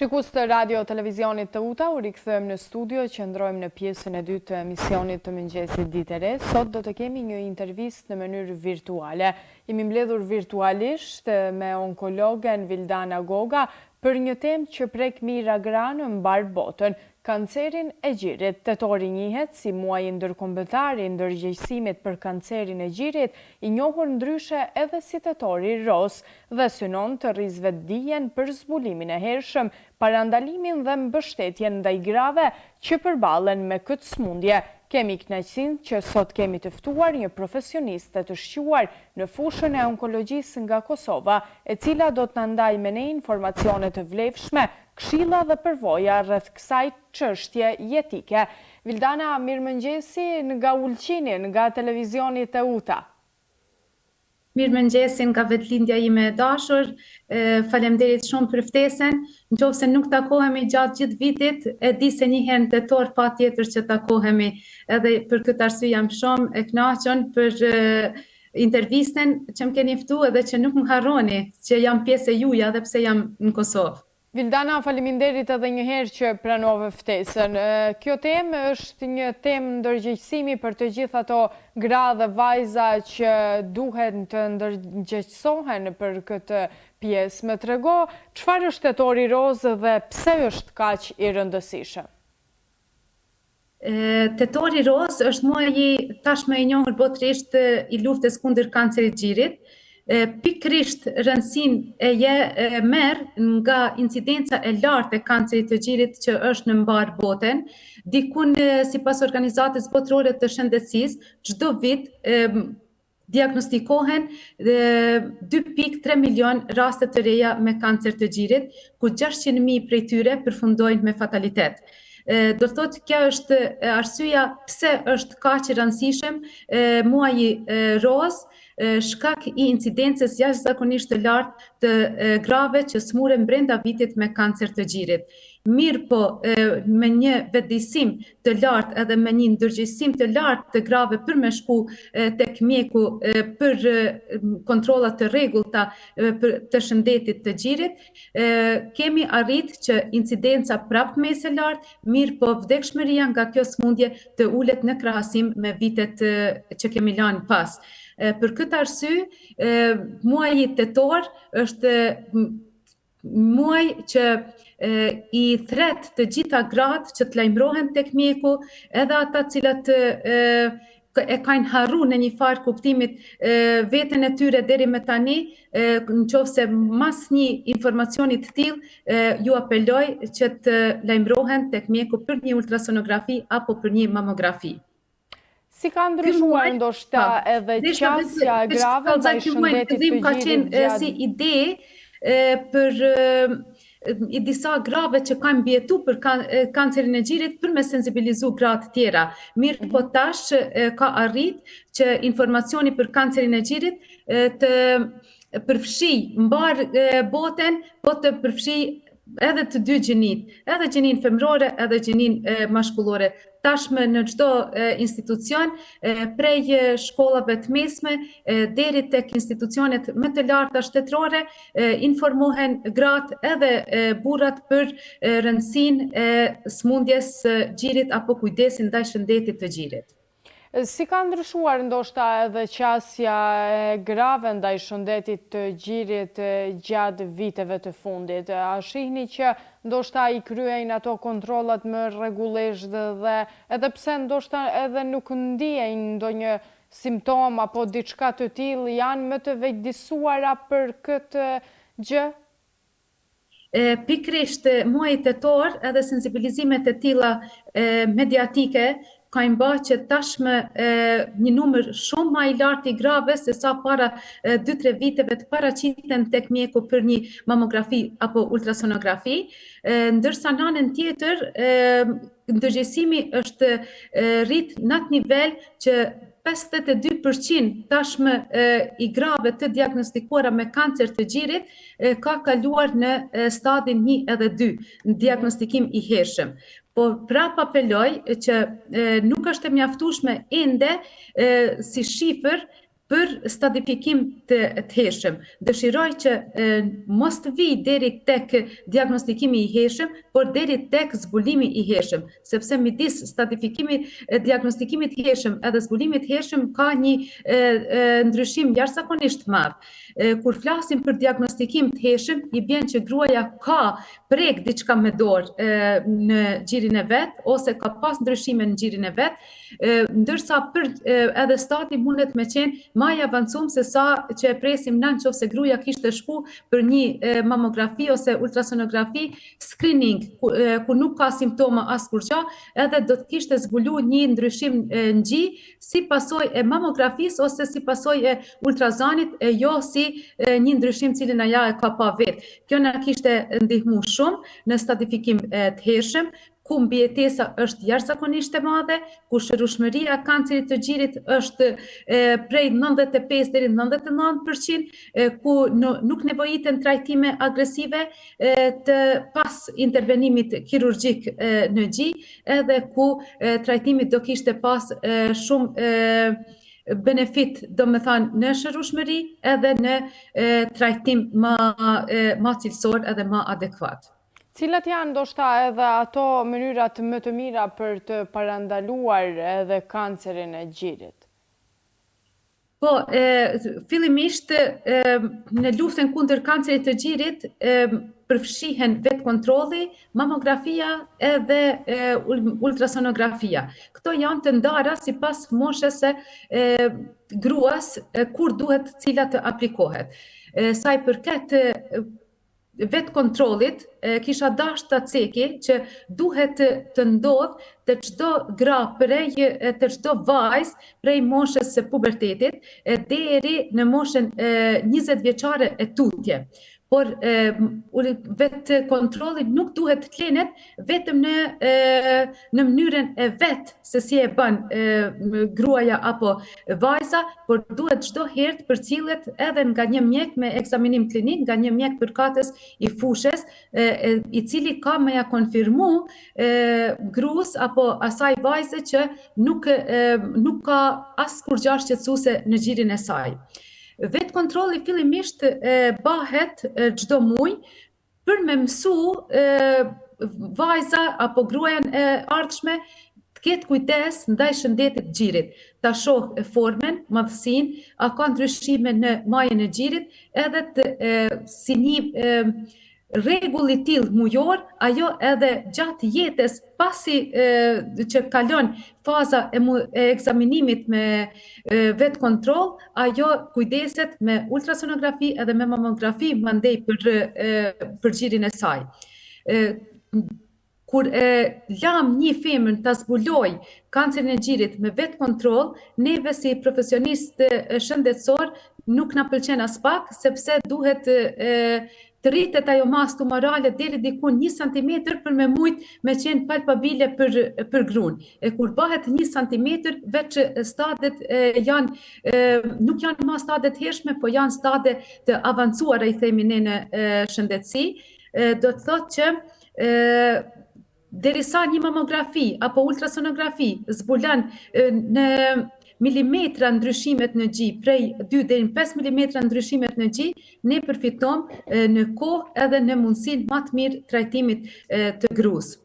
Shikues të radio televizionit të UTA, u rikthejmë në studio, qëndrojmë në pjesën e dytë të emisionit të mëngjesit Ditë e Re. Sot do të kemi një intervistë në mënyrë virtuale. Jemi mbledhur virtualisht me onkologen Vildana Goga për një temë që prek mira gra në mbar botën, kancerin e gjirit. Tetori njihet si muaji ndërkombëtar i ndërgjegjësimit për kancerin e gjirit, i njohur ndryshe edhe si tetori roz, dhe synon të rrizve dijen për zbulimin e hershëm, parandalimin dhe mbështetjen ndaj grave që përballen me këtë sëmundje. Kemi kënaqësinë që sot kemi të ftuar një profesioniste të shquar në fushën e onkologjisë nga Kosova, e cila do të na ndajë me ne informacione të vlefshme, këshilla dhe përvoja rreth kësaj çështje jetike. Vildana, mirëmëngjesi nga Ulqini, nga televizioni të UTA. Mirëmëngjesi nga vetlindja ime e dashur, faleminderit shumë për ftesën. Nëse nuk takohemi gjatë gjithë vitit, e di se një herë tetor patjetër që takohemi, edhe për këtë arsye jam shumë e kënaqur për intervistën që më keni ftuar edhe që nuk më harroni që jam pjesë e juaj edhe pse jam në Kosovë. Vildana, faleminderit edhe një herë që pranove ftesën. Kjo temë është një temë ndërgjegjësimi për të gjithë ato gra dhe vajza që duhet të ndërgjegjësohen për këtë pjesë. Më trego, çfarë është tetori roz dhe pse është kaq i rëndësishëm? Tetori roz është muaji tashmë i njohur botërisht i luftës kundër kancerit gjirit. Pikrisht rëndësinë e merr nga incidenca e lartë e kancerit të gjirit që është në mbar botën. Dikun sipas Organizatës Botërore të Shëndetësisë, çdo vit diagnostikohen 2.3 milion raste të reja me kancer të gjirit, ku 600.000 prej tyre përfundojnë me fatalitet. Do të thotë kjo është arsyeja pse është kaq i rëndësishëm muaji roz, shkak i incidencës jashtëzakonisht të lartë të grave që smuren brenda vitit me kancer të gjirit. Mirë po, me një vetëdijsim të lartë edhe me një ndërgjegjësim të lartë të grave për me shku tek mjeku për kontrolla të rregullta të shëndetit të gjirit, kemi arrit që incidenca prapë me së lartë, mirë po vdekshmëria nga kjo sëmundje të ulet në krahasim me vitet që kemi lanë pas. Për këtë arsye, muaji tetor është muaj që i thret të gjitha gratë që të lajmërohen tek mjeku, edhe ata cilat e kanë harru në një farë kuptimit veten e tyre deri me tani, nëse mas një informacioni të tillë, ju apeloj që të lajmërohen tek mjeku për një ultrasonografi apo për një mamografi. Si ka ndryshuar ndoshta edhe qasja e grave ndaj shëndetit të gjirit ka qenë si ide për i disa grave që kanë mbijetu për kancerin e gjirit për me sensibilizu gratë tjera. Mirë po tash ka arrit që informacioni për kancerin e gjirit të përfshi mbar botën, po të përfshi edhe të dy gjinit, edhe gjinin femrore, edhe gjinin mashkullore. Tashmë në çdo institucion, prej shkollave të mesme deri tek institucionet më të larta shtetërore, informohen gratë edhe burrat për rëndësinë e sëmundjes së gjirit apo kujdesin ndaj shëndetit të gjirit. Si ka ndryshuar ndoshta edhe qasja e grave ndaj shëndetit të gjirit gjatë viteve të fundit? A shihni që ndoshta i kryejnë ato kontrollat më rregullisht dhe edhe pse ndoshta edhe nuk ndiejnë ndonjë simptom apo diçka të tillë, janë më të vëjdisuara për këtë gjë? Pikrisht muaji tetor edhe sensibilizimet e tilla mediatike kanë bërë që tashmë një numër shumë më i lartë i grave se sa para 2-3 viteve të paraqiten tek mjeku për një mamografi apo ultrasonografi, ndërsa në anën tjetër ndërgjegjësimi është rrit në atë nivel që 52% tashmë i grave të diagnostikuara me kancer të gjirit ka kaluar në stadin 1 edhe 2, në diagnostikim i hershëm. Po prap apeloj që nuk është e mjaftueshme ende si shifër për stadifikim të hershëm. Dëshiroj që mos të vi deri tek diagnostikimi i hershëm, por deri tek zbulimi i hershëm, sepse midis stadifikimit, diagnostikimit hershëm edhe zbulimit hershëm ka një ndryshim jashtëzakonisht madh. Kur flasim për diagnostikim të hershëm, i bjen që gruaja ka prek diçka me dorë në gjirin e vet, ose ka pas ndryshime në gjirin e vet, ndërsa për edhe stadi mundet me qenë më i avancuar se sa që e presim na nëse gruaja kishte shku për një mamografi ose ultrasonografi screening ku nuk ka simptoma askur qa, edhe do të kishte zbuluar një ndryshim në gji si pasojë e mamografisë ose si pasojë e ultrazanit, jo si një ndryshim cilin aja e ka pa vetë. Kjo na kishte ndihmu shumë në stadifikim të hershëm, ku mbijetesa është jashtëzakonisht e madhe, ku shërueshmëria e kancerit të gjirit është prej 95 deri 99%, ku nuk nevojiten trajtime agresive të pas intervenimit kirurgjik në gji, edhe ku trajtimi do kishte pas shumë benefit, do me thanë, në shërueshmëri edhe në trajtim ma cilësor edhe ma adekuat. Cilat janë ndoshta edhe ato mënyrat më të mira për të parandaluar edhe kancerin e gjirit? Po, fillimisht në luftën kundër kancerit të gjirit përfshihen vetë kontrolli, mamografia edhe ultrasonografia. Këto janë të ndara sipas moshës së gruas kur duhet cilat të aplikohet. Sa i përket vetë kontrollit, kisha dash të ceki që duhet të ndodh të çdo gra të çdo vajzë prej moshës së pubertetit deri në moshën 20 vjeçare e tutje. Por vetë kontrolli nuk duhet të klenet vetëm në mënyrën e vetë se si e bën gruaja apo vajza, por duhet çdo herë të përcillet edhe nga një mjek me ekzaminim klinik, nga një mjek përkatës i fushës, i cili ka me ja konfirmu gruas apo asaj vajze që nuk ka askur gjashtë qetësuese në gjirin e saj. Vetë kontrolli fillimisht bëhet çdo muaj për me mësu vajza apo gruajan e ardhshme të ketë kujdes ndaj shëndetit të gjirit, ta shoh formen, madhësinë, a ka ndryshime në majën e gjirit, edhe si një rregull i tillë mujor, ajo edhe gjatë jetës pasi që kalon faza e ekzaminimit me vetë kontroll, ajo kujdeset me ultrasonografi edhe me mamografi mandej për gjirin e saj. Kur lam një femër të zbuloj kancerin e gjirit me vetë kontroll, neve si profesionist shëndetësor nuk na pëlqen as pak, sepse duhet të rritet ajo masë tumorale deri diku 1 cm për me mujt me qenë palpabile për gruan. Kur bëhet 1 cm, veç stadet nuk janë ma stadet hershme, po janë stade të avancuara, i themi ne në shëndetësi, do të thotë që derisa një mamografi apo ultrasonografi zbulon në milimetra ndryshimet në gji, prej 2 deri në 5 milimetra ndryshimet në gji, ne përfitom në kohë edhe në mundësinë më të mirë trajtimit të gruas.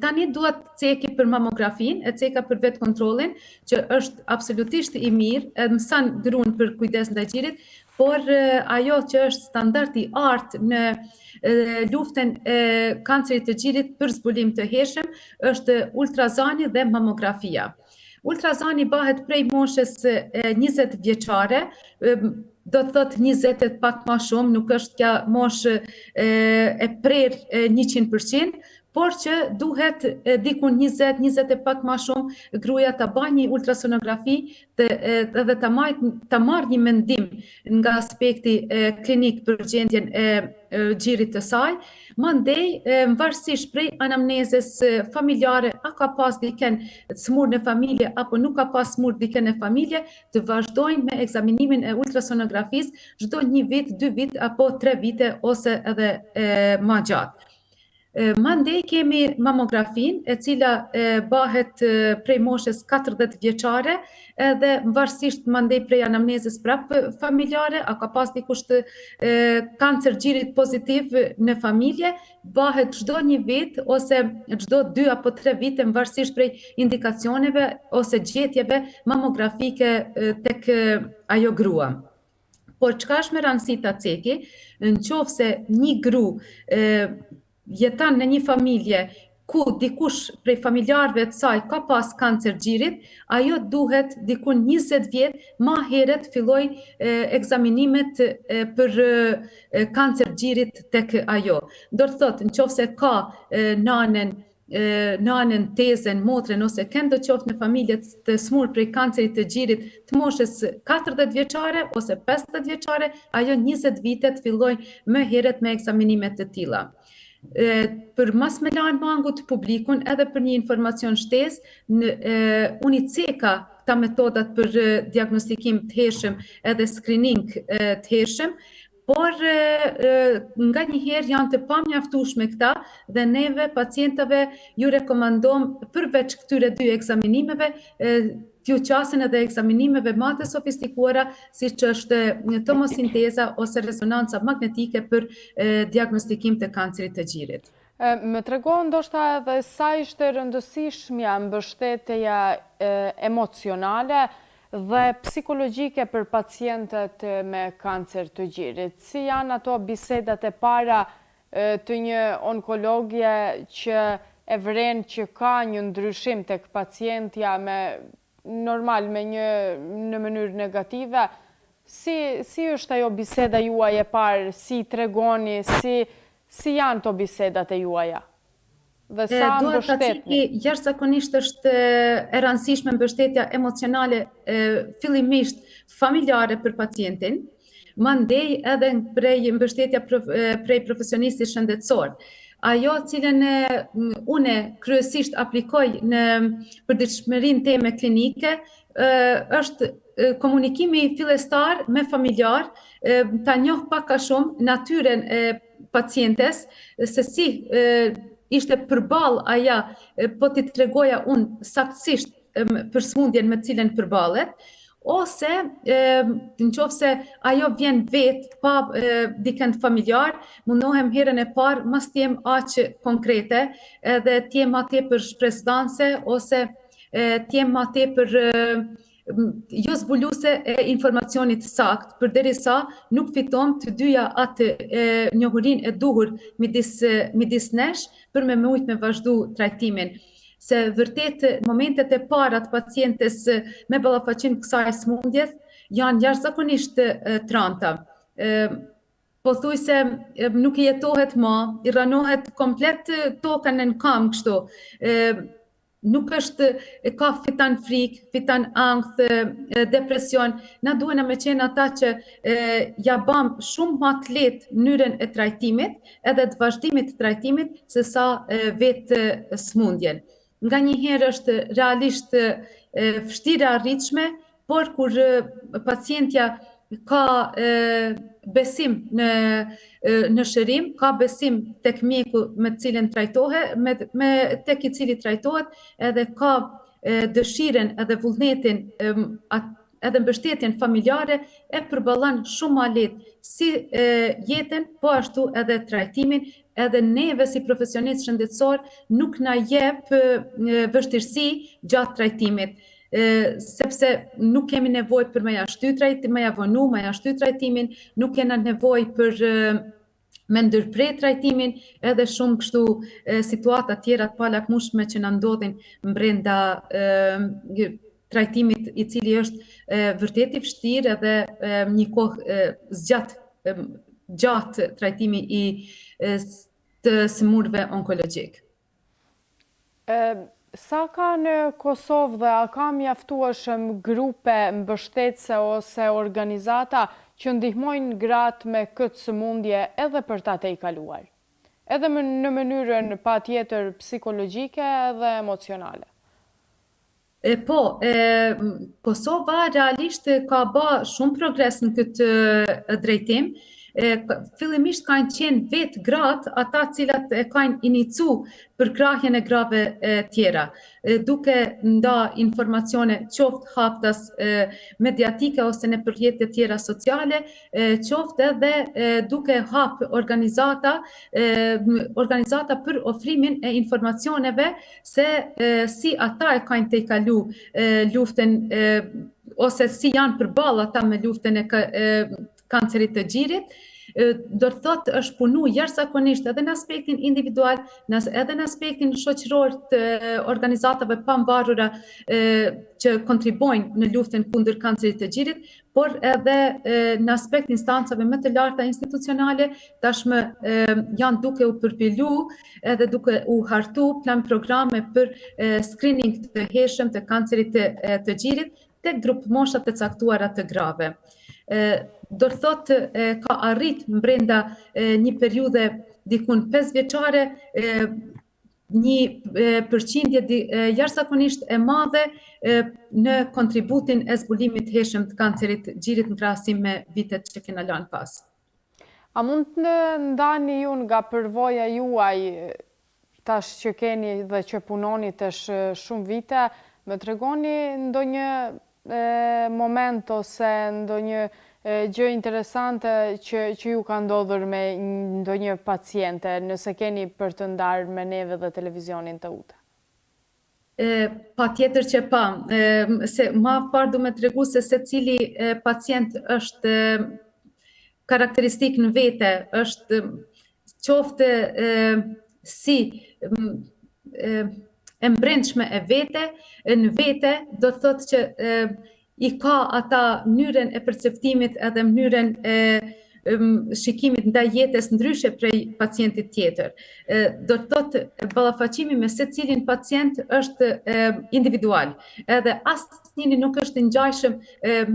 Tani duhet ceki për mamografin, e ceka për vetë kontrollin, që është absolutisht i mirë, edhe mëson gruan për kujdes ndaj gjirit, por ajo që është standard i artë në luftën e kancerit të gjirit për zbulim të hershëm është ultrazani dhe mamografia. Ultrazani bëhet prej moshës 20 vjeçare, do të thotë 20 e pak ma shumë, nuk është kja moshë e prerë 100%, por që duhet dikun 20 e pak ma shumë gruaja të bëjë një ultrasonografi dhe të marrë një mendim nga aspekti klinik për gjendjen e gjirit të saj, mandej varësisht prej anamnezes familjare, a ka pas diken smur në familje apo nuk ka pas smur diken në familje, të vazhdojnë me ekzaminimin e ultrasonografisë çdo 1 vit, 2 vit apo 3 vite ose edhe ma gjatë. Mandej kemi mamografin, e cila bëhet prej moshës 40 vjeçare, edhe varësisht mandej prej anamnezës prapë familjare, a ka pas dikush të kancer gjirit pozitiv në familje, bëhet çdo një vit ose çdo 2 apo 3 vite varësisht prej indikacioneve ose gjetjeve mamografike tek ajo grua. Por çka është me rëndësi ta ceki, në qoftë se një gru jeton në një familje ku dikush prej familjarëve të saj ka pas kancer gjirit, ajo duhet diku 20 vjet ma herët filloj ekzaminimet për kancer gjirit tek ajo. Do të thotë, në qoftë se ka nanën, tezën, motrën ose këndo qoftë në familje të smur prej kancerit të gjirit të moshës 40 vjeçare ose 50 vjeçare, ajo 20 vite të filloj më herët me ekzaminimet të tilla. Për mas me lanë mangut publikun edhe për një informacion shtesë, unë i ceka këta metodat për diagnostikim të hershëm edhe screening të hershëm, por nga njëherë janë të pamjaftueshme këta dhe neve pacientave ju rekomandom përveç këtyre 2 ekzaminimeve t'ju qasen edhe ekzaminimeve ma të sofistikuara, si që është tomosinteza ose rezonanca magnetike për diagnostikim të kancerit të gjirit. Më tregon ndoshta edhe sa ishte rëndësishmja mbështetja emocionale dhe psikologjike për pacientët me kancer të gjirit. Si janë ato bisedat e para të një onkologje që e vren që ka një ndryshim tek pacientja normal me në mënyrë negative? Si është ajo biseda juaj e parë, si tregoni, si janë to bisedat e juaja? Dhe sa mbështetni? Jashtëzakonisht është e rëndësishme mbështetja emocionale fillimisht familjare për pacientin, mandej edhe prej mbështetja prej profesionistit shëndetësor. Ajo cilën une kryesisht aplikoj në përditshmërinë teme klinike është komunikimi fillestar me familjar, ta njoh pak a shumë natyren e pacientes, se si ishte përballë aja, po t'i tregoja unë saktësisht për smundjen me cilën përballet, ose në qoftë se ajo vjen vetë pa dikën familjar, mundohem herën e parë mos t'jem aq konkrete, edhe t'jem ma tepër shpresdhanse ose t'jem ma tepër jo zbuluese e informacionit sakt, përderisa nuk fiton të dyja atë njohurinë e duhur midis nesh për me mujt me vazhdu trajtimin. Se vërtet momentet e para të pacientes me ballafaqim kësaj smundjes janë jashtëzakonisht tranta. Pothuajse nuk i jetohet më, i ranohet komplet toka në kam kështu. Nuk është, ka fitan frikë, fitan ankth, depresion. Na duhen me qenë ata që ja bam shumë ma të lehtë mënyrën e trajtimit, edhe të vazhdimit të trajtimit, se sa vetë smundjen. Nga njëherë është realisht vështirë arritshme, por kur pacientja ka besim në shërim, ka besim tek mjeku me cilën trajtohet, tek i cili trajtohet, edhe ka dëshiren edhe vullnetin edhe mbështetjen familjare, e përballon shumë ma lehtë si jetën, po ashtu edhe trajtimin, edhe neve si profesionist shëndetësor nuk na jep vështirësi gjatë trajtimit, sepse nuk kemi nevojë për me ja shty trajtimin, me ja vonu, me ja shty trajtimin, nuk kena nevojë për me ndërpret trajtimin, edhe shumë kështu situata tjera të palakmueshme që na ndodhin brenda trajtimit, i cili është vërtet i vështirë edhe një kohë gjatë trajtimi i të smurve onkologjik. Sa ka në Kosovë dhe a ka mjaftueshëm grupe mbështetëse ose organizata që ndihmojnë gratë me këtë sëmundje edhe për ta tejkaluar? Edhe në mënyrën patjetër psikologjike edhe emocionale. Kosova realisht ka bë shumë progres në këtë drejtim. fillimisht kanë qenë vetë gratë ata cilat e kanë inicu për krahjen e grave tjera, duke nda informacione qoftë haptas mediatike ose në përjetët tjera sociale, qoftë edhe duke hap organizata për ofrimin e informacioneve se si ata e kanë te kalu luftën ose si janë përballë ata me luftën e kancerit të gjirit. Do të thotë është punu jashtëzakonisht edhe në aspektin individual, edhe në aspektin shoqëror të organizatave pambarura që kontribojnë në luftën kundër kancerit të gjirit, por edhe në aspekt instancave më të larta institucionale, tashmë janë duke u përpilu edhe duke u hartu plan programe për screening të hershëm të kancerit të gjirit tek grup moshat të caktuara të grave. Do të thotë ka arrit brenda një periudhe dikun 5 vjeçare një përqindje jashtëzakonisht e madhe në kontributin e zbulimit hershëm të kancerit të gjirit në krahasim me vitet që kena lanë pas. A mund të ndani ju nga përvoja juaj tash që keni dhe që punoni tash shumë vite, më tregoni ndonjë moment ose ndonjë gjë interesante që ju ka ndodhur me ndonjë paciente, nëse keni për të ndarë me neve dhe televizionin të UTA? Pa tjetër që pa, se ma parë du me të regu se cili pacient është karakteristik në vete, është qoftë si e mbrendshme e vete, në vete do të thotë që i ka ata mënyrën e perceptimit edhe mënyrën e shikimit ndaj jetës ndryshe prej pacientit tjetër. Do të thotë ballafaqimi me secilin pacient është individual, edhe asnjëri nuk është i ngjajshëm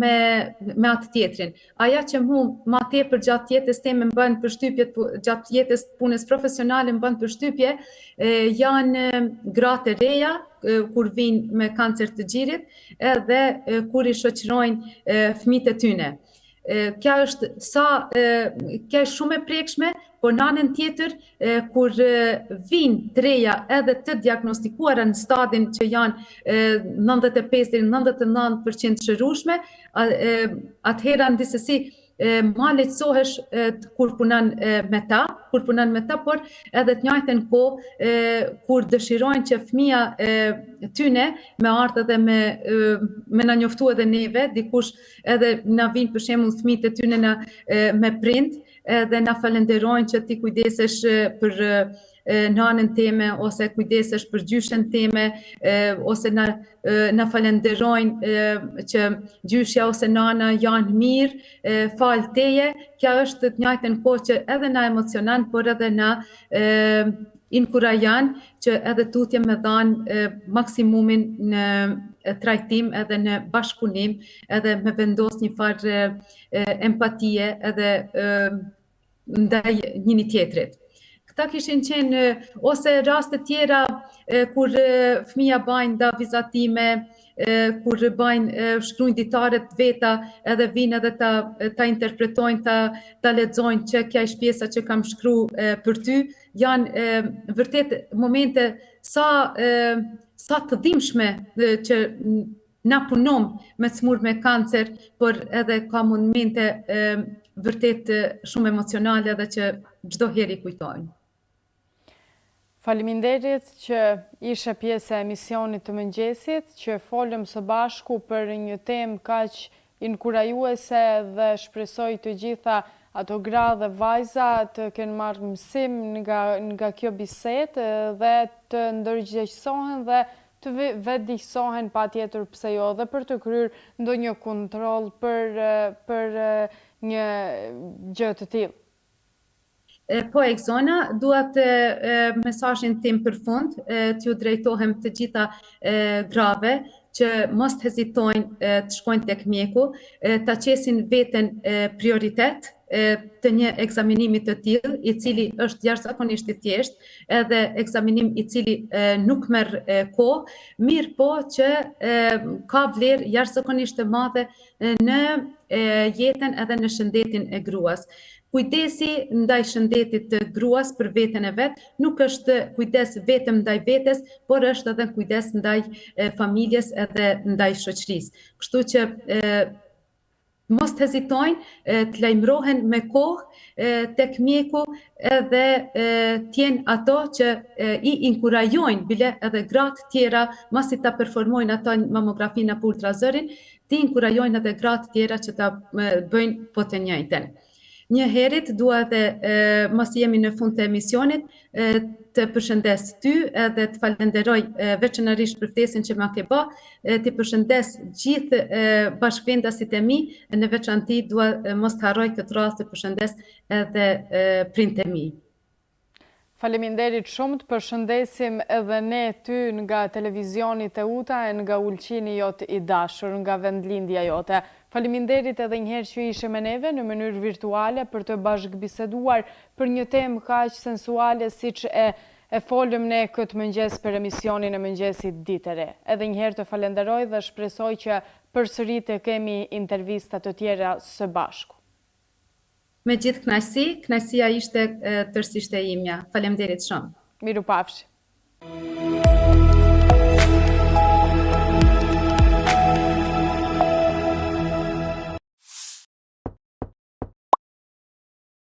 me atë tjetrin. Aja që mu ma tepër gjatë jetës time më bën përshtypje, gjatë jetës punës profesionale më bën përshtypje, janë gratë e reja kur vinë me kancer të gjirit edhe kur i shoqërojnë fëmijët e tyne. Kja është shumë e prekshme, por në anën tjetër, kur vinë të reja edhe të diagnostikuara në stadin që janë 95-99% shërueshme, atëhera në disësi ma lehtësohesh kur punon me ta, por edhe të njëjtën kohë kur dëshirojnë që fëmia tyne me ardhë edhe me na njoftu edhe neve, dikush edhe na vinë për shembull fëmijët e tyne me prind, edhe na falenderojnë që ti kujdesesh për nanën time, ose kujdesesh për gjyshen time, ose na falenderojnë që gjyshja ose nana janë mirë, falë teje. Kja është të njëjtën kohë që edhe na emocionan, por edhe na inkurajan që edhe tutje me dhanë maksimumin në trajtim edhe në bashkëpunim, edhe me vendos një farë empatie edhe ndaj njëri tjetrit. Këta kishin qenë ose raste tjera kur fëmija bajnë da vizatime, kur bajnë shkruajnë ditaret veta, edhe vinë edhe ta interpretojnë, ta lexojnë që kja ish pjesa që kam shkru për ty, janë vërtet momente sa të dhimbshme që na punom me smur me kancer, por edhe ka momente vërtet shumë emocionale dhe që çdo herë i kujtojnë. Faleminderit që ishe pjesë e emisionit të mëngjesit, që folëm së bashku për një temë kaq inkurajuese dhe shpresoj të gjitha ato gra dhe vajza të kenë marrë mësim nga kjo bisedë dhe të ndërgjegjësohen dhe të vetëdijsohen patjetër pse jo dhe për të kryer ndonjë kontroll për një gjë të tillë. Po Ekzona, duat mesazhin tim për fund t'ju drejtohem të gjitha grave që mos hezitojnë të shkojnë tek mjeku, ta qesin veten prioritet të një ekzaminimi të tillë, i cili është jashtëzakonisht i thjeshtë, edhe ekzaminim i cili nuk merr kohë, mirë po që ka vlerë jashtëzakonisht të madhe në jetën edhe në shëndetin e gruas. Kujdesi ndaj shëndetit të gruas për veten e vet nuk është kujdes vetëm ndaj vetes, por është edhe kujdes ndaj familjes edhe ndaj shoqërisë. Kështu që mos hezitojnë të lajmërohen me kohë tek mjeku edhe t'jenë ato që i inkurajojnë bile edhe gratë tjera, masi ta performojnë ato mamografinë apo ultrazërin, t'i inkurajojnë edhe gratë tjera që ta bëjnë po të njëjtën. Një herit dua edhe mos jemi në fund të emisionit të përshëndes ty edhe të falenderoj veçanërisht për ftesën që ma ke bë, të përshëndes gjithë bashkëvendasit e mi, në veçanti dua mos të harroj këtë rast të përshëndes edhe prindët e mi. Faleminderit shumë, të përshëndesim edhe ne ty nga televizioni Teuta e nga ulqini jot i dashur, nga vendlindja jote. Faleminderit edhe njëherë që ishe me neve në mënyrë virtuale për të bashkëbiseduar për një temë kaq sensuale siç e folëm ne këtë mëngjes për emisionin e mëngjesit Ditë e Re. Edhe njëherë të falenderoj dhe shpresoj që përsëri të kemi intervista të tjera së bashku. Me gjithë kënaqësia ishte tërësisht e imja. Faleminderit shumë. Mirupafshi.